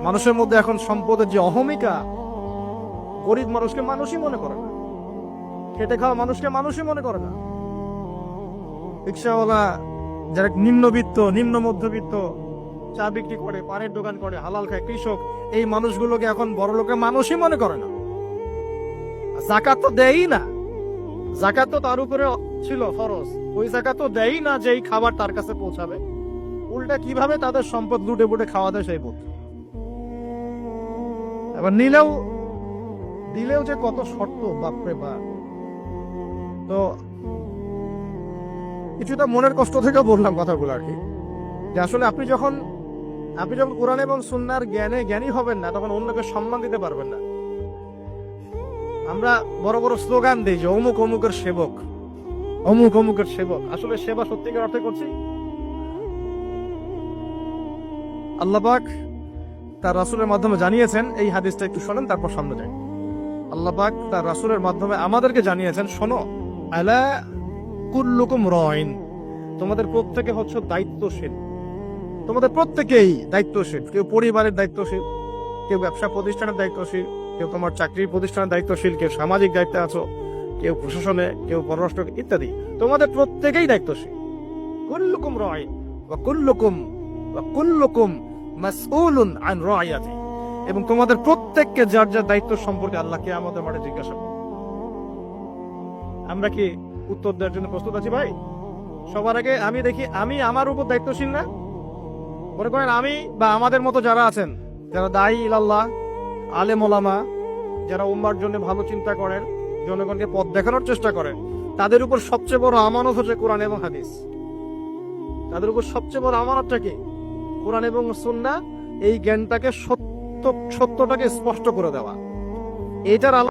মানুষের মধ্যে এখন সম্পদের যে অহমিকা, গরিব মানুষকে মানুষই মনে করে না, খেটে খাওয়া মানুষকে মানুষই মনে করে না। রিক্সাওয়ালা, যারা নিম্নবিত্ত, নিম্ন মধ্যবিত্ত, চা বিক্রি করে, পানের দোকান করে, হালাল খায়, কৃষক, এই মানুষগুলোকে এখন বড় লোকের মানুষই মনে করে না। যাকাত তো দেয়ই না, যাকাত তো তার উপরে ছিল ফরজ, ওই যাকাত তো দেয়ই না যে এই খাবার তার কাছে পৌঁছাবে। উল্টা কিভাবে তাদের সম্পদ লুটে বুটে খাওয়া দেয় সেই বুঝ। এবার দিলেও যে কত শর্ত, বাপরে বাপ। তো কিছুটা মনের কষ্ট থেকে বললাম কথাগুলো আর কি, যে আসলে আপনি যখন কোরআন এবং সুন্নাহর জ্ঞানী হবেন না, তখন অন্যকে সম্মান দিতে পারবেন না। আমরা বড় বড় স্লোগান দিই যে অমুক অমুকের সেবক, অমুক অমুকের সেবক। আসলে সেবা সত্যিকার অর্থে করছি? আল্লাহ পাক তার রাসূলের মাধ্যমে জানিয়েছেন, এই হাদিসটা একটু শোনেন তারপর সামনে যাই। আল্লাহ পাক তার রাসূলের মাধ্যমে আমাদেরকে জানিয়েছেন, শোনো, আলা কুল্লুকুম রাইন, তোমাদের প্রত্যেকে হচ্ছে দায়িত্বশীল। তোমাদের প্রত্যেকেই দায়িত্বশীল। কেউ পরিবারের দায়িত্বশীল, কেউ ব্যবসা প্রতিষ্ঠানের দায়িত্বশীল, কেউ তোমার চাকরির প্রতিষ্ঠানের দায়িত্বশীল, কেউ সামাজিক দায়িত্বে আছো, কেউ প্রশাসনে, কেউ পররাষ্ট্র ইত্যাদি। তোমাদের প্রত্যেকেই দায়িত্বশীল। কুল্লুকুম রাইন ওয়া কুল্লুকুম মাসউলুন আন রাইয়াতি, এবং তোমাদের প্রত্যেককে যার যার দায়িত্ব সম্পর্কে আল্লাহ কিয়ামতের মাঠে জিজ্ঞাসা করবে। আমরা কি উত্তর দেওয়ার জন্য প্রস্তুত আছি ভাই? সবার আগে আমি দেখি, আমি আমার উপর দায়িত্বশীল না? মনে করেন আমি বা আমাদের মতো যারা আছেন, যারা দায়ী ইলাল্লাহ, আলেম ওলামা, যারা উম্মার জন্য ভালো চিন্তা করেন, জনগণকে পথ দেখানোর চেষ্টা করেন, তাদের উপর সবচেয়ে বড় আমানত হচ্ছে কোরআন এবং হাদিস। তাদের উপর সবচেয়ে বড় আমানতটা কি? কোরআন এবং সুন্নাহ, এই জ্ঞানটাকে সত্যটাকে স্পষ্ট করে দেওয়া। এটার